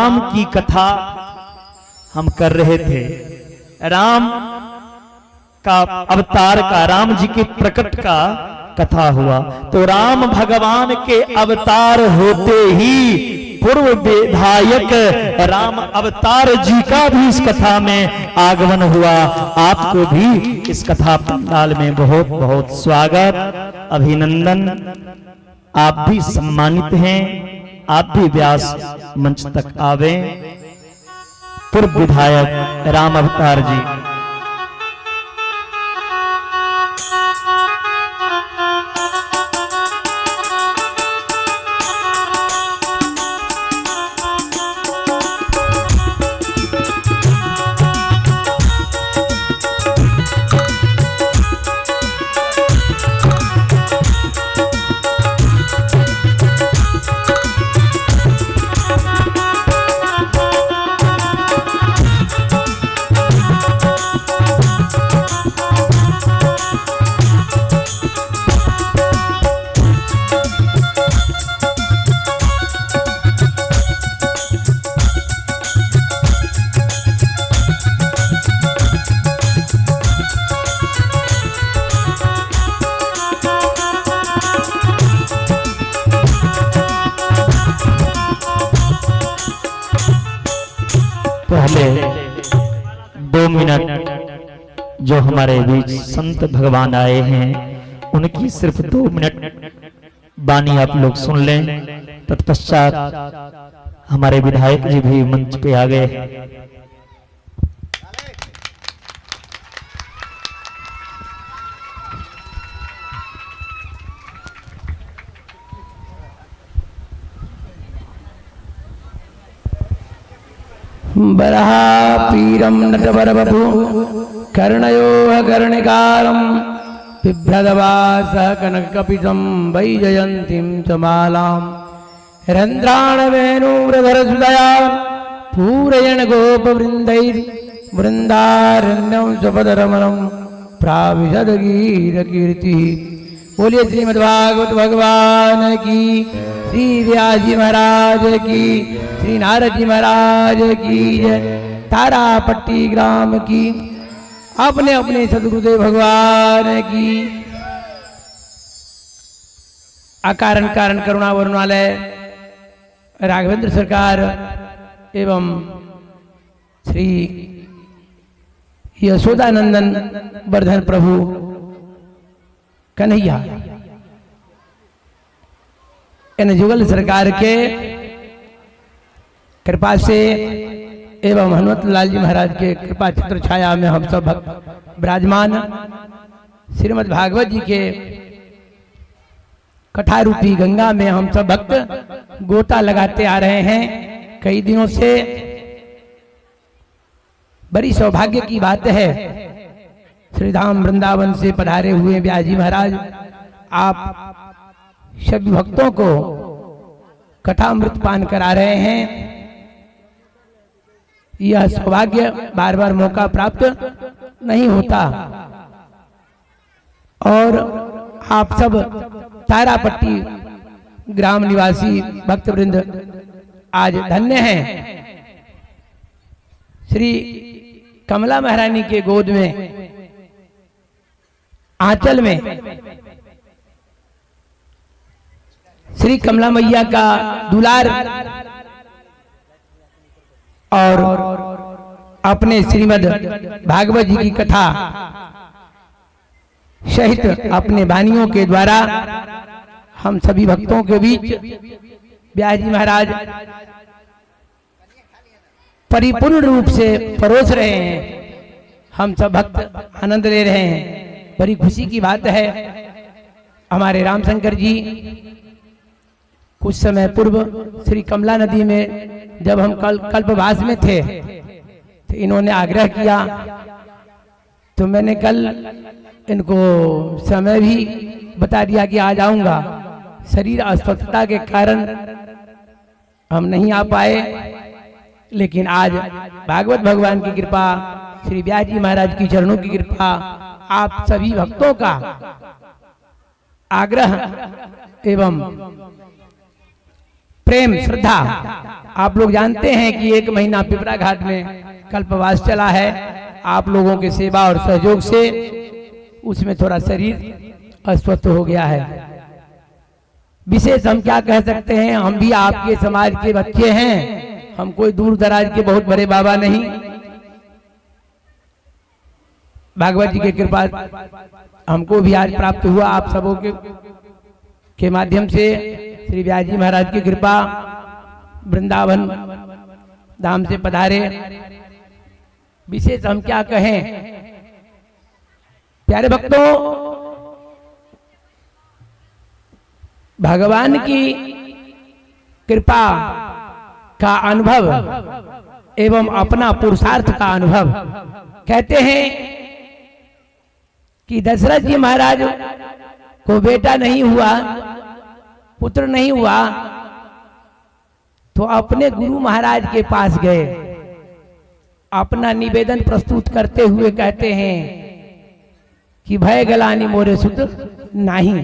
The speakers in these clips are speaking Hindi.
राम की कथा हम कर रहे थे। राम का अवतार का, राम जी के प्रकट का कथा हुआ। तो राम भगवान के अवतार होते ही पूर्व विधायक राम अवतार जी का भी इस कथा में आगमन हुआ। आपको भी इस कथा पंडाल में बहुत बहुत स्वागत, अभिनंदन। आप भी सम्मानित हैं। आप भी व्यास मंच तक आवे। पूर्व विधायक राम अवतार जी। पहले 2 मिनट जो हमारे बीच संत भगवान आए हैं, उनकी सिर्फ 2 मिनट वाणी आप लोग सुन लें। तत्पश्चात हमारे विधायक जी भी मंच पे आ गए। बरहा पीरम नटवरवपु कर्णयो कर्णिकारं बिभ्रदवासः कनककपितं वैजयन्तीं च मालां रन्ध्राणवेणुव्रधरसुदया पूरयन् गोपवृन्दैर्वृन्दारण्यं स्वपदरमणं प्राविशद्गीतकीर्तिः। बोलिए श्रीमद्भागवत भगवान की, श्री व्यास जी महाराज की, श्री नारद जी महाराज की जय। तारापट्टी ग्राम की, अपने अपने सदगुरुदेव भगवान की। अकारण कारण करुणा वरुणालय राघवेंद्र सरकार एवं श्री यशोदानंदन वर्धन प्रभु कन्हैया इन जुगल सरकार के कृपा से एवं हनुमत लाल जी महाराज के कृपा छत्र छाया में हम सब भक्त विराजमान श्रीमद् भागवत जी के कथा रूपी गंगा में हम सब भक्त गोता लगाते आ रहे हैं कई दिनों से। बड़ी सौभाग्य की बात है, श्रीधाम वृंदावन से पधारे हुए व्यास जी महाराज आप सभी भक्तों को कथामृत पान करा रहे हैं। यह सौभाग्य बार बार मौका प्राप्त नहीं होता और आप सब तारापट्टी ग्राम निवासी भक्तवृंद आज धन्य हैं। श्री कमला महारानी के गोद में आंचल में श्री कमला मैया का दुलार और अपने श्रीमद् भागवत जी की कथा सहित अपने वाणियों के द्वारा हम सभी भक्तों के बीच व्यास जी महाराज परिपूर्ण रूप से परोस रहे हैं। हम सब भक्त आनंद ले रहे हैं। बड़ी खुशी की बात है। हमारे रामशंकर जी कुछ समय पूर्व श्री कमला नदी में जब हम कल्पवास में थे तो इन्होंने आग्रह किया, तो मैंने कल इनको समय भी बता दिया कि आ जाऊंगा। शरीर अस्वस्थता के कारण हम नहीं आ पाए, लेकिन आज भागवत भगवान की कृपा, श्री व्यास जी महाराज की चरणों की कृपा, आप सभी भक्तों का आग्रह एवं प्रेम श्रद्धा। आप लोग जानते हैं कि 1 महीना पिपरा घाट में कल्पवास चला है। आप लोगों के सेवा और सहयोग से उसमें थोड़ा शरीर अस्वस्थ हो गया है। विशेष हम क्या कह सकते हैं, हम भी आपके समाज के बच्चे हैं, हम कोई दूर दराज के बहुत बड़े बाबा नहीं। भागवत जी की कृपा हमको भी आज प्राप्त हुआ। आप सबों के माध्यम से श्री व्यास जी महाराज की कृपा, वृंदावन धाम से पधारे। विशेष हम क्या कहें, प्यारे भक्तों, भगवान की कृपा का अनुभव एवं अपना पुरुषार्थ का अनुभव। कहते हैं कि दशरथ जी महाराज को बेटा नहीं हुआ, पुत्र नहीं हुआ, तो अपने गुरु महाराज के पास गए। अपना निवेदन प्रस्तुत करते हुए कहते हैं कि भय गलानी मोरे सुत नहीं।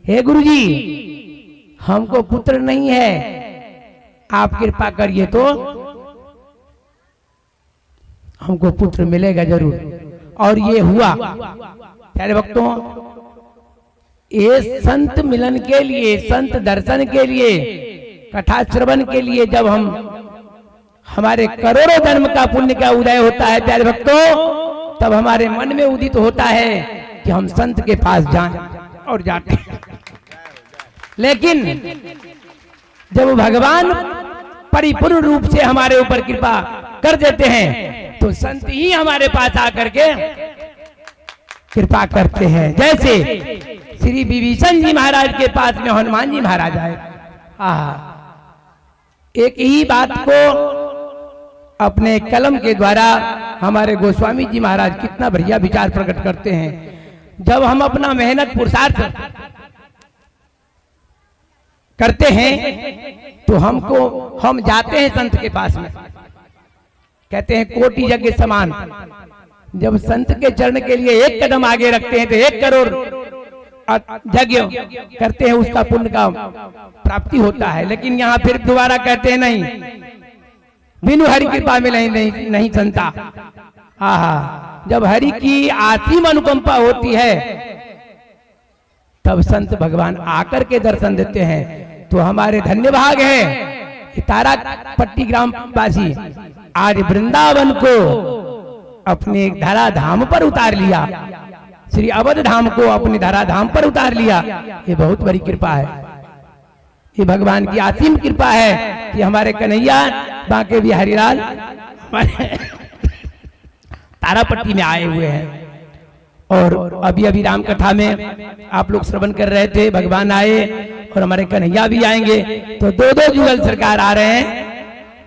हे गुरुजी, हमको पुत्र नहीं है, आप कृपा करिए तो हमको पुत्र मिलेगा जरूर। और ये हुआ। प्यारे भक्तों, ये संत मिलन के लिए, संत दर्शन के लिए, कथा श्रवण के लिए जब हम हमारे करोड़ों जन्म का पुण्य का उदय होता है प्यारे भक्तों, तब हमारे मन में उदित होता है कि हम संत के पास जाएं, और जाते हैं। लेकिन जब भगवान परिपूर्ण रूप से हमारे ऊपर कृपा कर देते हैं, तो संत ही हमारे पास आकर के कृपा करते हैं। जैसे श्री विभीषण जी महाराज के पास में हनुमान जी महाराज आए। एक ही बात को अपने कलम के द्वारा हमारे गोस्वामी जी महाराज कितना बढ़िया विचार प्रकट करते हैं। जब हम अपना मेहनत पुरुषार्थ करते हैं तो हम जाते हैं संत के पास में। कहते हैं कोटि यज्ञ समान। जब संत के चरण के लिए 1 कदम आगे रखते हैं तो 1 करोड़ यज्ञ करते हैं, उसका पुण्य का प्राप्ति होता है। लेकिन यहाँ फिर दोबारा कहते हैं नहीं, बिनु हरि कृपा में नहीं संता। जब हरि की असीम अनुकंपा होती है तब संत भगवान आकर के दर्शन देते हैं। तो हमारे धन्य भाग है तारा पट्टी ग्राम वासी आज वृंदावन को अपने धरा धाम पर उतार लिया, श्री अवध धाम को अपने धरा धाम पर उतार लिया। ये बहुत बड़ी कृपा है, ये भगवान की असीम कृपा है कि हमारे कन्हैया बांके बिहारी लाल हमारे तारापट्टी में आए हुए हैं। और अभी अभी राम कथा में आप लोग श्रवण कर रहे थे, भगवान आए और हमारे कन्हैया भी आएंगे। तो 2 जुगल सरकार आ रहे हैं,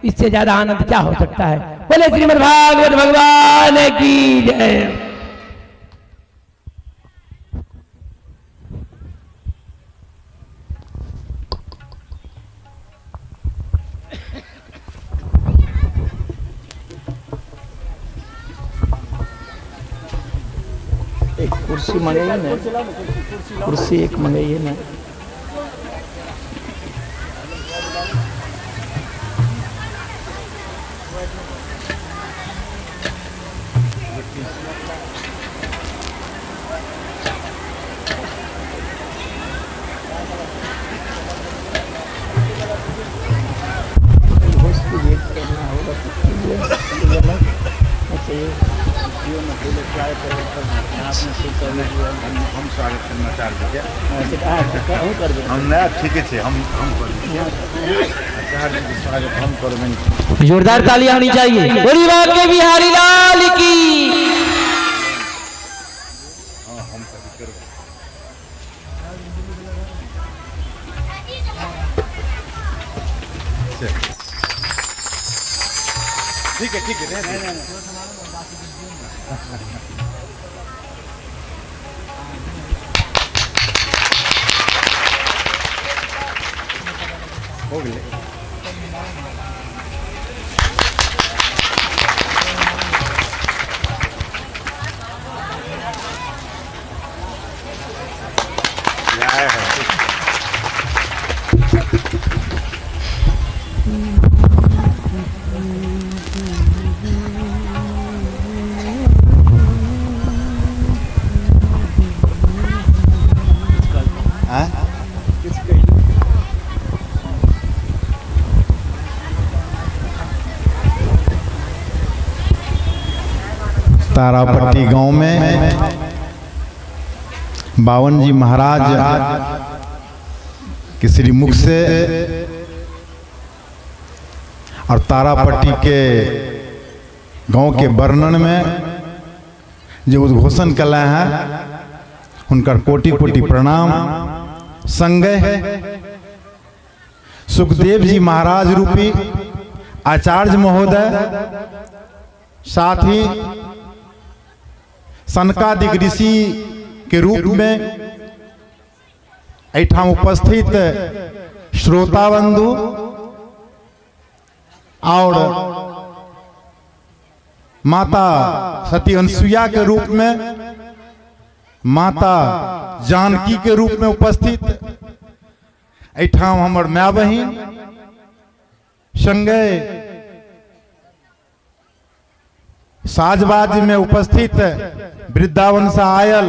इससे ज्यादा आनंद क्या हो सकता है। बोले श्रीमद् भागवत भगवान की जय। एक कुर्सी मंगाइए ना, कुर्सी एक मंगाइए ना। हम स्वागत करना चाहते हम ठीक है हम स्वागत हम कर। जोरदार तालियां होनी चाहिए। बोली बांके बिहारी लाल की। ठीक है हो गए। तारापट्टी गांव में बावन जी महाराज के श्री मुख से और तारापट्टी के गांव के वर्णन में जो उद्घोषण कला है उनका कोटि कोटि प्रणाम। संगे सुखदेव जी महाराज रूपी आचार्य महोदय, साथ ही सनकादिक ऋषि के रूप में एठाम उपस्थित श्रोता बंधु और माता सती अनसुईया के रूप में, माता जानकी के रूप में उपस्थित एठाम हमर माय बहिन, संगे साजबाज में उपस्थित वृंदावन से आयल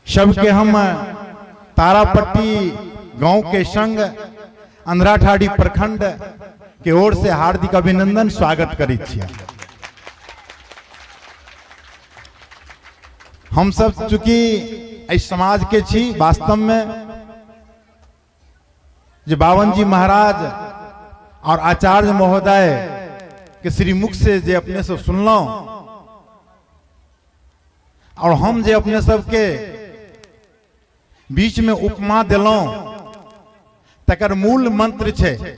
सबके हम तारापट्टी गांव के संग अंधराठाड़ी प्रखंड के ओर से हार्दिक अभिनंदन स्वागत करी छियै। हम सब चूंकि इस समाज के छी, वास्तव में जो बावन जी महाराज और आचार्य महोदय के श्री मुख से जे अपने सब सुनलो और हम जे अपने सबके बीच में उपमा दिलों, तकर मूल मंत्र छे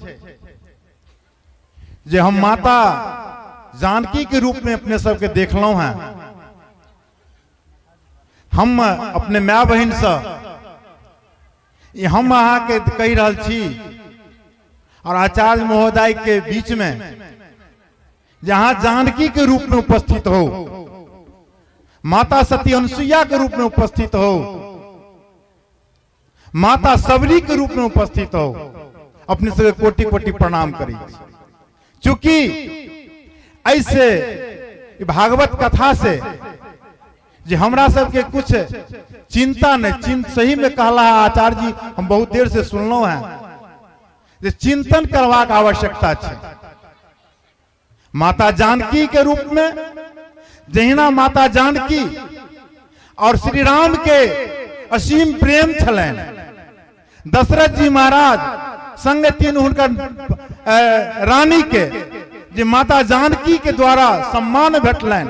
जे हम माता जानकी के रूप में अपने सबके देखलो हैं। हम अपने माय बहिन से हम अहाँ के कही रहल छी और आचार्य महोदय के बीच में जहां जानकी के रूप में उपस्थित हो, माता सती अनसुईया के रूप में उपस्थित हो, माता सबरी के रूप में उपस्थित हो, अपने से कोटि कोटि प्रणाम करी। चूंकि ऐसे भागवत कथा से जे हमरा सबके कुछ चिंता नहीं, सही में कहला है आचार्य जी, हम बहुत देर से सुनलो हैं जे चिंतन करवाक आवश्यकता है। माता जानकी के रूप में जहिना माता जानकी और श्री राम के असीम प्रेम छलन, दशरथ जी महाराज संग तीन हुनकर रानी के जे माता जानकी के द्वारा सम्मान भेटलन,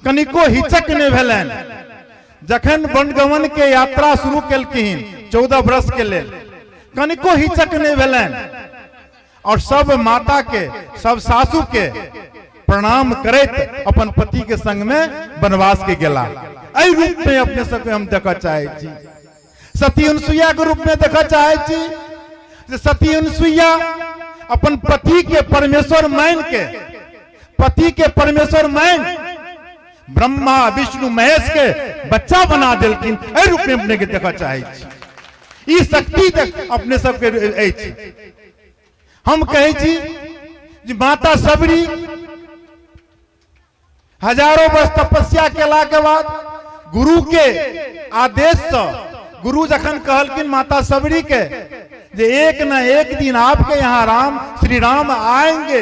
कनिको हिचक नहीं भेलन। जखन वनगमन के यात्रा शुरू केलखिन 14 वर्ष के लेल, कनिको हिचक नहीं भेलन और सब माता के, सब सासू के प्रणाम करैत अपन पति के संग में वनवास के गेला। एहि रूप में अपने सबके हम देखा चाहे छी। सती अनसुईया के रूप में देखा चाहे छी जे सती अनसुईया अपन पति के परमेश्वर मान के, पति के परमेश्वर मान ब्रह्मा विष्णु महेश के बच्चा बना देलखिन। एहि रूप में अपने के देखा चाहे छी। ई शक्ति तक अपने सबके अछि। हम कहे छी जे माता सबरी हजारों वर्ष तपस्या केला के बाद गुरु के आदेश से, गुरु जखन कहलखिन माता सबरी के जे एक न एक दिन आपके यहाँ राम, श्री राम आएंगे,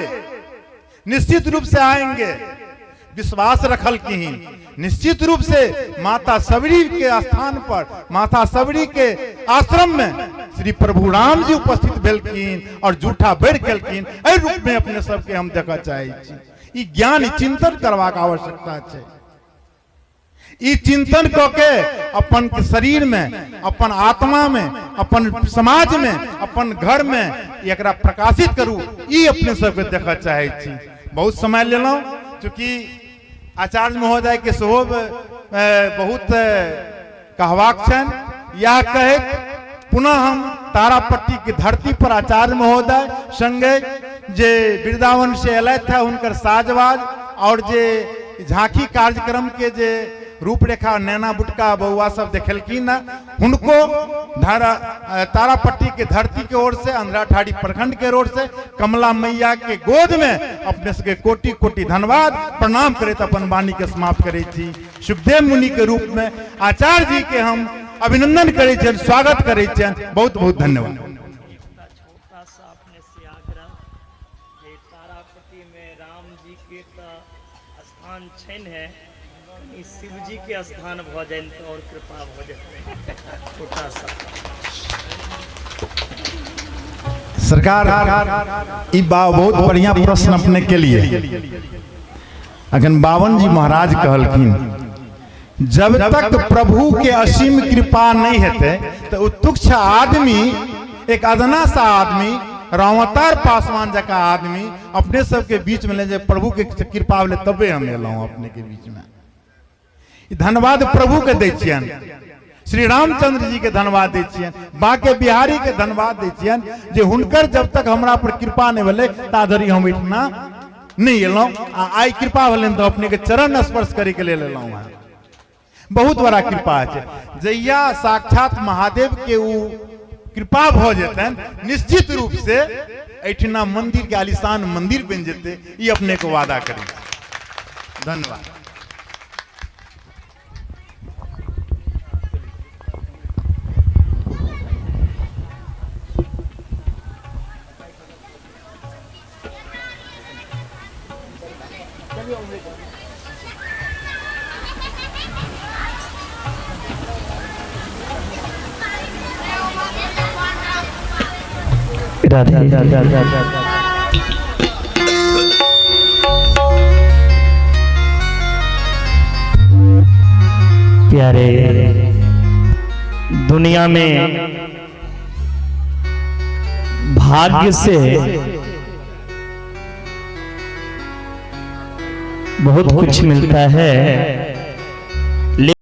निश्चित रूप से आएंगे, विश्वास रखलखिन। निश्चित रूप से माता सबरी के स्थान पर, माता सबरी के आश्रम में श्री प्रभु राम जी उपस्थित भेलखिन और जूठा बेर केलखिन। एहि रूप में अपने सबके हम देखा चाहे छी। ई ज्ञान चिंतन करवाक आवश्यकता छै। ई चिंतन क के अपन शरीर में, अपन आत्मा में, अपन समाज में, अपन घर में एकरा प्रकाशित करू। ई अपने सबके देखा चाहे छी। बहुत समय लेलौं, चूंकि आचार्य महोदय के सेहो बहुत कहवाक छन। यह कहे पुनः हम तारापट्टी की धरती पर आचार्य महोदय संगे जे वृंदावन से अयलथि है, हुनकर साजबाज और जे झांकी कार्यक्रम के जे रूपरेखा नैना बुटका बउआ सब देखेलखिन, हुनको तारापट्टी के धरती के ओर से, अंधराठाड़ी प्रखंड के ओर से, कमला मैया के गोद में अपने सबके कोटि कोटि धन्यवाद प्रणाम करैत अपन वाणी के समाप्त करे छी। सुखदेव मुनि के रूप में आचार्य जी के हम अभिनंदन करे छन, स्वागत करे छन। बहुत बहुत धन्यवाद। छोटा सा अपने से आग्रह तारापति में राम जी के स्थान छैन है, शिव जी के स्थान भोजन तो और कृपा भोजन छोटा सा सरकार ई बहुत बढ़िया प्रश्न अपने के लिए। अखन बावन जी महाराज कहलखिन जब तक प्रभु के असीम कृपा नहीं हेते तो तुच्छ आदमी, एक अदना सा आदमी, रावतार पासवान जका आदमी अपने सबके बीच में ले जाए, प्रभु के कृपा ले तबे हम एलहुं अपने के बीच में। धन्यवाद प्रभु के दै छियन, श्री रामचंद्र जी के धन्यवाद दै छियन, बाके बिहारी के धन्यवाद दै छियन जे हुनकर जब तक हमरा पर कृपा नहीं भेलै ता धरि हम इतना नहीं एलहुं। आई कृपा भेलै तो अपने के चरण स्पर्श करे के लेल एलहुं हैं। बहुत बड़ा कृपा है। जहिया साक्षात महादेव के उ कृपा भ जेतन निश्चित रूप से एठिना मंदिर के आलिशान मंदिर बन जेते, ये अपने को वादा करें। धन्यवाद। राधे प्यारे, दुनिया में भाग्य से बहुत कुछ मिलता है,